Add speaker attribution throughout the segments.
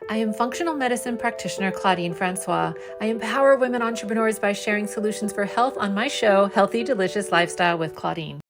Speaker 1: I am functional medicine practitioner Claudine Francois. I empower women entrepreneurs by sharing solutions for health on my show, Healthy Delicious Lifestyle with Claudine.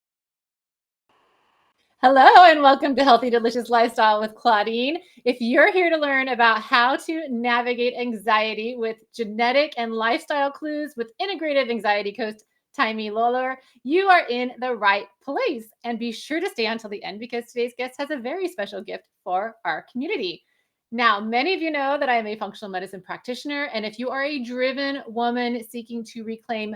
Speaker 1: Hello, and welcome to Healthy Delicious Lifestyle with Claudine. If you're here to learn about how to navigate anxiety with genetic and lifestyle clues with Integrative Anxiety Coach Taimi Lawlor, you are in the right place. And be sure to stay until the end because today's guest has a very special gift for our community. Now, many of you know that I am a functional medicine practitioner, and if you are a driven woman seeking to reclaim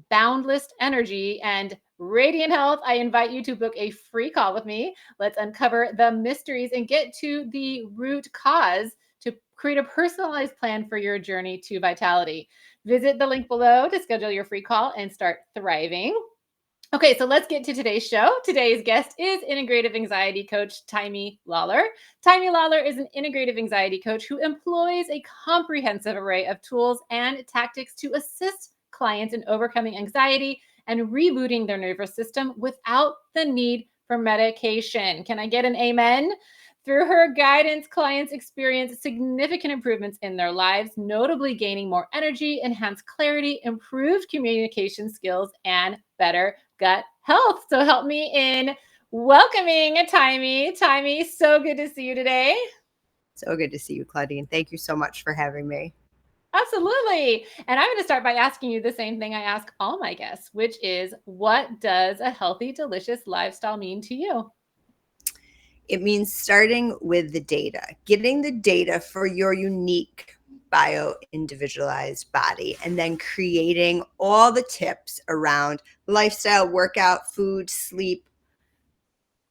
Speaker 1: boundless energy and radiant health, I invite you to book a free call with me. Let's uncover the mysteries and get to the root cause to create a personalized plan for your journey to vitality. Visit the link below to schedule your free call and start thriving. Okay, so let's get to today's show. Today's guest is Integrative Anxiety Coach Taimi Lawlor. Taimi Lawlor is an integrative anxiety coach who employs a comprehensive array of tools and tactics to assist clients in overcoming anxiety and rebooting their nervous system without the need for medication. Can I get an amen? Through her guidance, clients experience significant improvements in their lives, notably gaining more energy, enhanced clarity, improved communication skills, and better gut health. So help me in welcoming Taimi. Taimi, so good to see you today.
Speaker 2: So good to see you, Claudine. Thank you so much for having me.
Speaker 1: Absolutely. And I'm going to start by asking you the same thing I ask all my guests, which is, what does a healthy, delicious lifestyle mean to you?
Speaker 2: It means starting with the data, getting the data for your unique bio-individualized body, and then creating all the tips around lifestyle, workout, food, sleep,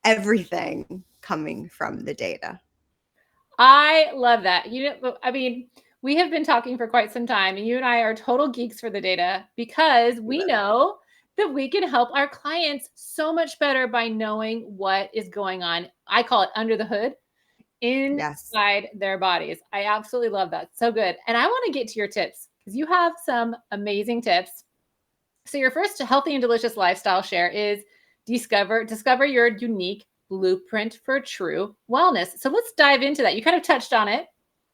Speaker 2: everything coming from the data.
Speaker 1: I love that. We have been talking for quite some time, and you and I are total geeks for the data because we know that we can help our clients so much better by knowing what is going on. I call it under the hood
Speaker 2: Yes.
Speaker 1: inside their bodies. I absolutely love that. So good. And I want to get to your tips because you have some amazing tips. So your first healthy and delicious lifestyle share is discover your unique blueprint for true wellness. So let's dive into that. You kind of touched on it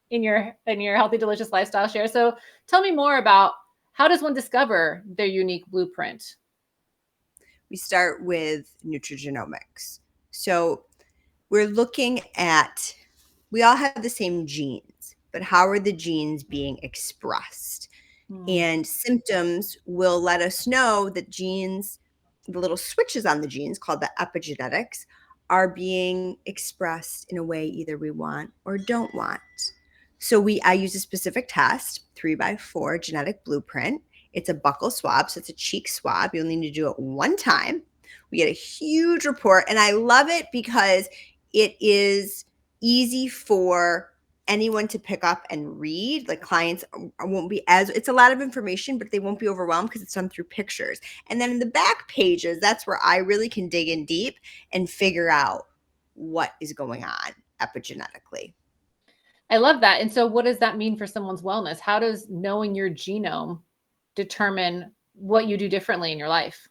Speaker 1: in your healthy delicious lifestyle share. So tell me more about, how does one discover their unique blueprint?
Speaker 2: We start with nutrigenomics. So we're looking at, we all have the same genes, but how are the genes being expressed? And symptoms will let us know that genes, the little switches on the genes called the epigenetics, are being expressed in a way either we want or don't want. So I use a specific test, 3x4 genetic blueprint. It's a buccal swab, so it's a cheek swab. You only need to do it one time. We get a huge report, and I love it because it is easy for anyone to pick up and read. Like, clients won't be as, it's a lot of information, but they won't be overwhelmed because it's done through pictures. And then in the back pages, that's where I really can dig in deep and figure out what is going on epigenetically.
Speaker 1: I love that. And so what does that mean for someone's wellness? How does knowing your genome determine what you do differently in your life?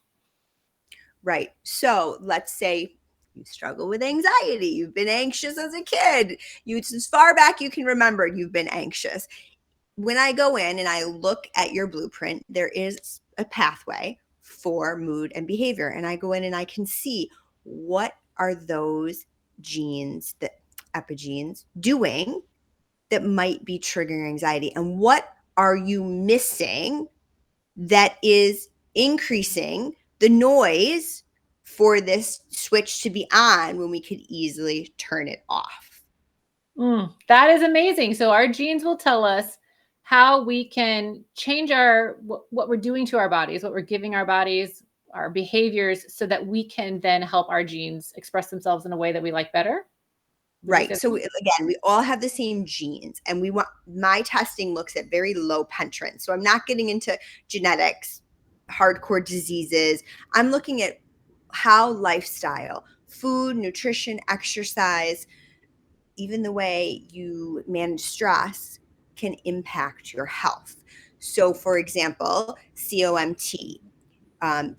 Speaker 2: Right. So let's say you struggle with anxiety. You've been anxious as a kid. As far back you can remember, you've been anxious. When I go in and I look at your blueprint, there is a pathway for mood and behavior. And I go in and I can see, what are those genes, the epigenes, doing that might be triggering anxiety? And what are you missing that is increasing the noise for this switch to be on when we could easily turn it off?
Speaker 1: That is amazing. So our genes will tell us how we can change what we're doing to our bodies, what we're giving our bodies, our behaviors, so that we can then help our genes express themselves in a way that we like better.
Speaker 2: Right. So again, we all have the same genes, and my testing looks at very low penetrance. So I'm not getting into genetics, hardcore diseases. I'm looking at how lifestyle, food, nutrition, exercise, even the way you manage stress can impact your health. So, for example, COMT,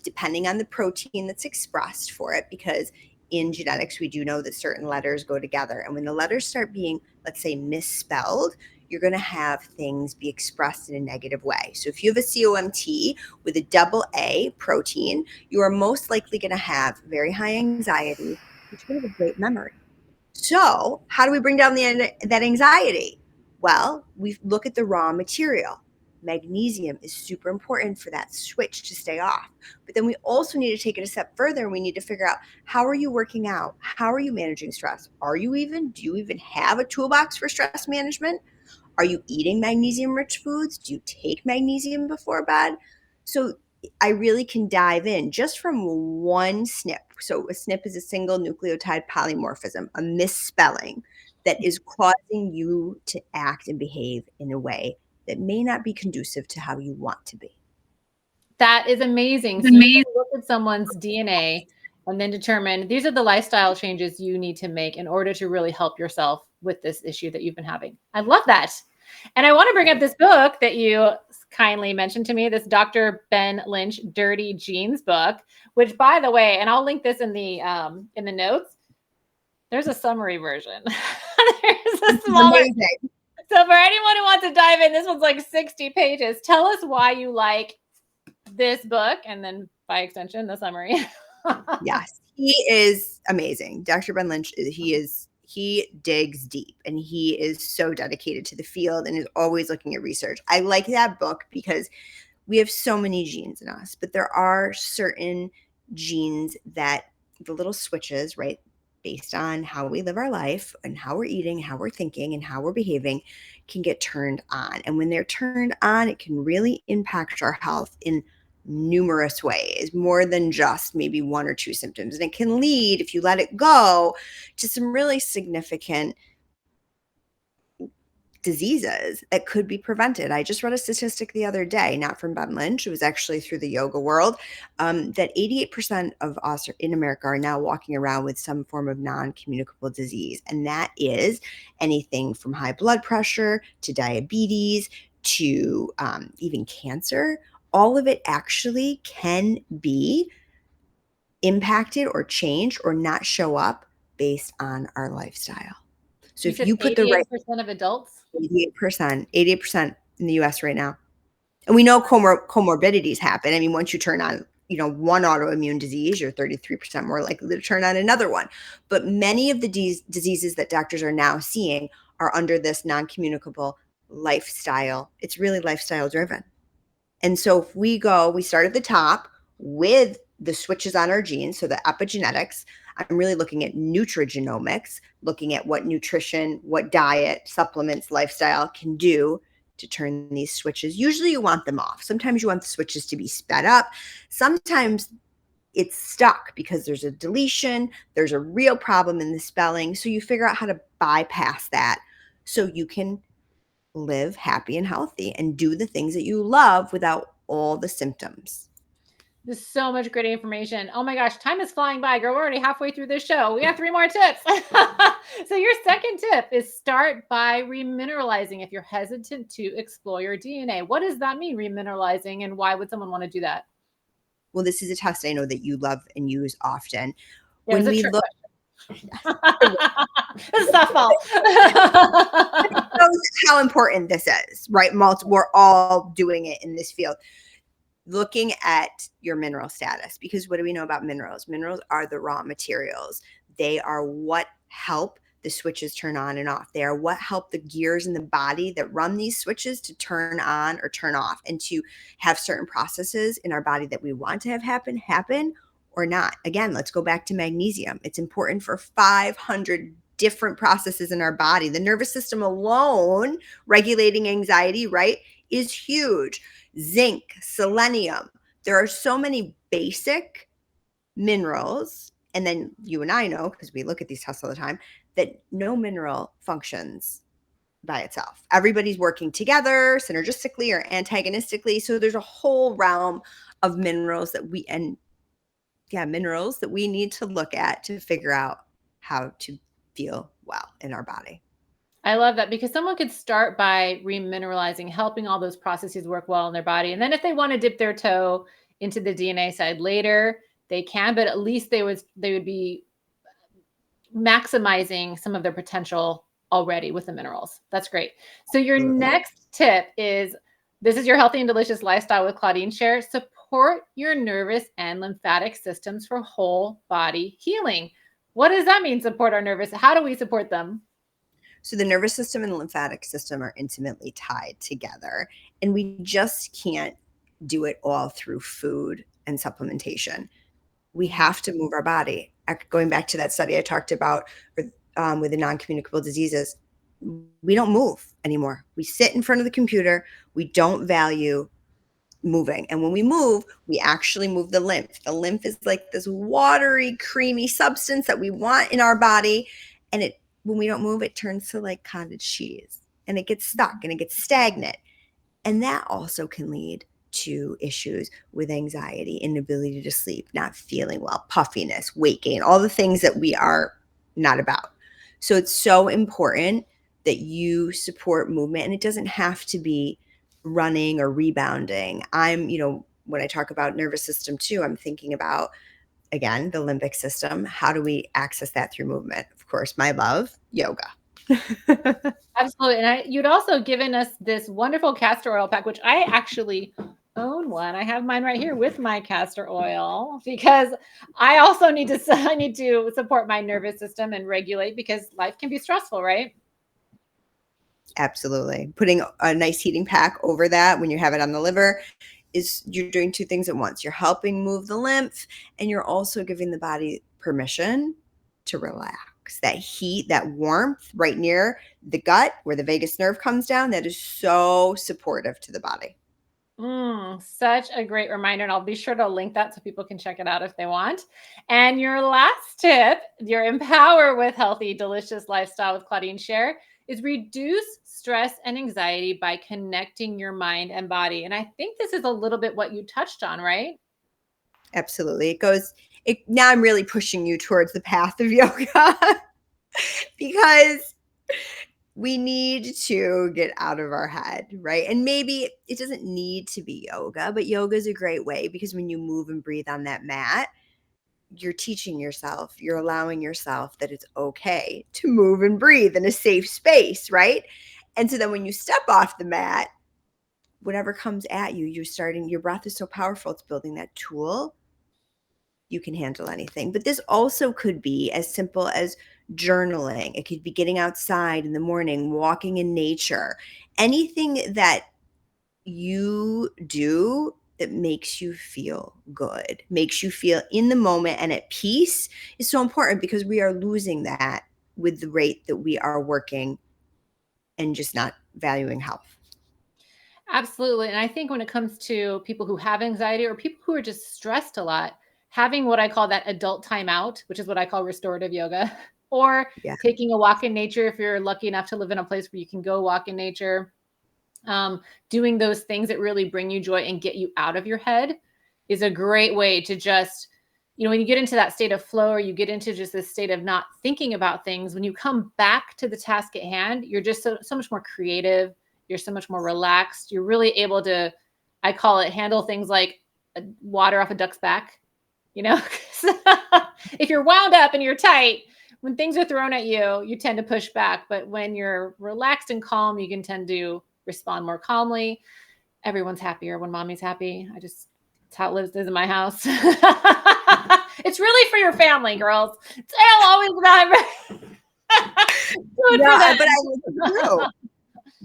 Speaker 2: depending on the protein that's expressed for it, because in genetics, we do know that certain letters go together. And when the letters start being, let's say, misspelled, you're going to have things be expressed in a negative way. So if you have a COMT with a double A protein, you are most likely going to have very high anxiety, but you're going to have a great memory. So how do we bring down that anxiety? Well, we look at the raw material. Magnesium is super important for that switch to stay off. But then we also need to take it a step further, and we need to figure out, how are you working out? How are you managing stress? Do you even have a toolbox for stress management? Are you eating magnesium rich foods? Do you take magnesium before bed? So I really can dive in just from one SNP. So a SNP is a single nucleotide polymorphism, a misspelling that is causing you to act and behave in a way that may not be conducive to how you want to be.
Speaker 1: That is amazing. So you can look at someone's DNA and then determine these are the lifestyle changes you need to make in order to really help yourself with this issue that you've been having. I love that. And I want to bring up this book that you kindly mentioned to me, this Dr. Ben Lynch Dirty Genes book, which, by the way, and I'll link this in the notes. There's a summary version. There's a smaller. So for anyone who wants to dive in, this one's like 60 pages. Tell us why you like this book, and then by extension, the summary.
Speaker 2: Yes, he is amazing. Dr. Ben Lynch, he digs deep, and he is so dedicated to the field and is always looking at research. I like that book because we have so many genes in us, but there are certain genes that the little switches, right, based on how we live our life and how we're eating, how we're thinking, and how we're behaving, can get turned on. And when they're turned on, it can really impact our health in numerous ways, more than just maybe one or two symptoms. And it can lead, if you let it go, to some really significant diseases that could be prevented. I just read a statistic the other day, not from Ben Lynch, it was actually through the yoga world, that 88% of us in America are now walking around with some form of non-communicable disease. And that is anything from high blood pressure to diabetes to even cancer. All of it actually can be impacted or changed or not show up based on our lifestyle. So if you put the right
Speaker 1: 88% of adults,
Speaker 2: 88% in the US right now. And we know comorbidities happen. I mean, once you turn on, one autoimmune disease, you're 33% more likely to turn on another one. But many of the diseases that doctors are now seeing are under this non-communicable lifestyle. It's really lifestyle driven. And so if we start at the top with the switches on our genes, so the epigenetics. I'm really looking at nutrigenomics, looking at what nutrition, what diet, supplements, lifestyle can do to turn these switches. Usually you want them off. Sometimes you want the switches to be sped up. Sometimes it's stuck because there's a deletion, there's a real problem in the spelling. So you figure out how to bypass that so you can live happy and healthy and do the things that you love without all the symptoms.
Speaker 1: There's so much great information. Oh my gosh, time is flying by, girl. We're already halfway through this show. We have 3 more tips. So your second tip is start by remineralizing if you're hesitant to explore your DNA. What does that mean, remineralizing, and why would someone want to do that?
Speaker 2: Well, this is a test I know that you love and use often.
Speaker 1: When we look,
Speaker 2: this softball. How important this is, right? We're all doing it in this field. Looking at your mineral status, because what do we know about minerals? Minerals are the raw materials. They are what help the switches turn on and off. They are what help the gears in the body that run these switches to turn on or turn off, and to have certain processes in our body that we want to have happen or not. Again, let's go back to magnesium. It's important for 500 different processes in our body. The nervous system alone, regulating anxiety, right, is huge. Zinc, selenium. There are so many basic minerals. And then you and I know, because we look at these tests all the time, that no mineral functions by itself. Everybody's working together synergistically or antagonistically. So there's a whole realm of minerals that we need to look at to figure out how to feel well in our body.
Speaker 1: I love that, because someone could start by remineralizing, helping all those processes work well in their body. And then if they want to dip their toe into the DNA side later, they can, but at least they would be maximizing some of their potential already with the minerals. That's great. So your
Speaker 2: Absolutely.
Speaker 1: next tip is, this is your healthy and delicious lifestyle with Claudine Share. Support your nervous and lymphatic systems for whole body healing. What does that mean? Support our nervous. How do we support them?
Speaker 2: So the nervous system and the lymphatic system are intimately tied together, and we just can't do it all through food and supplementation. We have to move our body. Going back to that study I talked about with the non-communicable diseases, we don't move anymore. We sit in front of the computer. We don't value moving. And when we move, we actually move the lymph. The lymph is like this watery, creamy substance that we want in our body. And when we don't move, it turns to like cottage cheese and it gets stuck and it gets stagnant. And that also can lead to issues with anxiety, inability to sleep, not feeling well, puffiness, weight gain, all the things that we are not about. So it's so important that you support movement, and it doesn't have to be running or rebounding. When I talk about nervous system too, I'm thinking about, again, the limbic system. How do we access that through movement? Of course, my love, yoga.
Speaker 1: Absolutely. And you'd also given us this wonderful castor oil pack, which I actually own one. I have mine right here with my castor oil because I also I need to support my nervous system and regulate, because life can be stressful, right?
Speaker 2: Absolutely. Putting a nice heating pack over that when you have it on the liver is, you're doing two things at once. You're helping move the lymph, and you're also giving the body permission to relax. That heat, that warmth right near the gut where the vagus nerve comes down, that is so supportive to the body.
Speaker 1: Such a great reminder. And I'll be sure to link that so people can check it out if they want. And your last tip, your Empower with Healthy, Delicious Lifestyle with Claudine Share, is reduce stress and anxiety by connecting your mind and body. And I think this is a little bit what you touched on, right?
Speaker 2: Absolutely. Now I'm really pushing you towards the path of yoga because we need to get out of our head, right? And maybe it doesn't need to be yoga, but yoga is a great way, because when you move and breathe on that mat, you're teaching yourself, you're allowing yourself that it's okay to move and breathe in a safe space, right? And so then when you step off the mat, whatever comes at you, your breath is so powerful, it's building that tool. You can handle anything. But this also could be as simple as journaling. It could be getting outside in the morning, walking in nature. Anything that you do that makes you feel good, makes you feel in the moment and at peace, is so important, because we are losing that with the rate that we are working and just not valuing health.
Speaker 1: Absolutely. And I think when it comes to people who have anxiety or people who are just stressed a lot, having what I call that adult timeout, which is what I call restorative yoga, or
Speaker 2: Yeah.
Speaker 1: taking a walk in nature if you're lucky enough to live in a place where you can go walk in nature, doing those things that really bring you joy and get you out of your head is a great way to just, when you get into that state of flow, or you get into just this state of not thinking about things, when you come back to the task at hand, you're just so much more creative. You're so much more relaxed. You're really able to, I call it, handle things like water off a duck's back. If you're wound up and you're tight, when things are thrown at you, you tend to push back. But when you're relaxed and calm, you can tend to respond more calmly. Everyone's happier when mommy's happy. It's how it lives in my house. It's really for your family, girls. It's always about do it for
Speaker 2: No, but
Speaker 1: them.
Speaker 2: I know.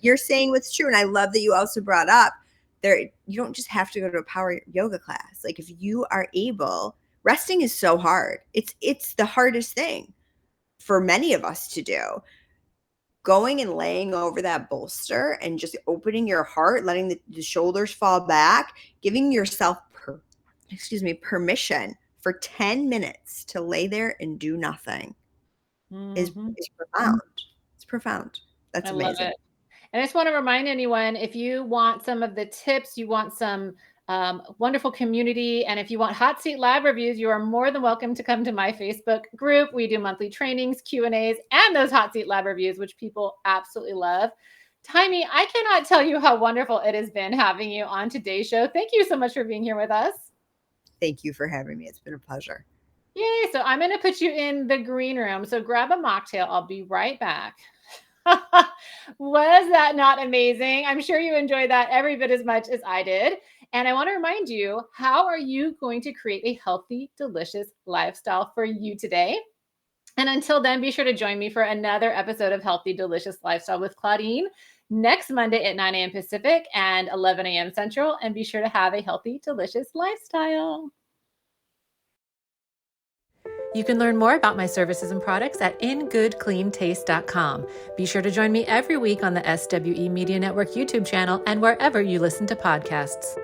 Speaker 2: You're saying what's true. And I love that you also brought up there, you don't just have to go to a power yoga class. Like, if you are able, resting is so hard. It's the hardest thing for many of us to do. Going and laying over that bolster and just opening your heart, letting the shoulders fall back, giving yourself permission for 10 minutes to lay there and do nothing is
Speaker 1: Mhm.
Speaker 2: profound. It's profound. That's
Speaker 1: I love
Speaker 2: amazing.
Speaker 1: it. And I just want to remind anyone, if you want some of the tips, you want some wonderful community, and if you want hot seat lab reviews, you are more than welcome to come to my Facebook group. We do monthly trainings, Q&As, and those hot seat lab reviews, which people absolutely love. Taimi, I cannot tell you how wonderful it has been having you on today's show. Thank you so much for being here with us.
Speaker 2: Thank you for having me. It's been a pleasure.
Speaker 1: Yay. So I'm going to put you in the green room. So grab a mocktail. I'll be right back. Was that not amazing? I'm sure you enjoyed that every bit as much as I did. And I want to remind you, how are you going to create a healthy, delicious lifestyle for you today? And until then, be sure to join me for another episode of Healthy, Delicious Lifestyle with Claudine next Monday at 9 a.m. Pacific and 11 a.m. Central. And be sure to have a healthy, delicious lifestyle. You can learn more about my services and products at ingoodcleantaste.com. Be sure to join me every week on the SWE Media Network YouTube channel and wherever you listen to podcasts.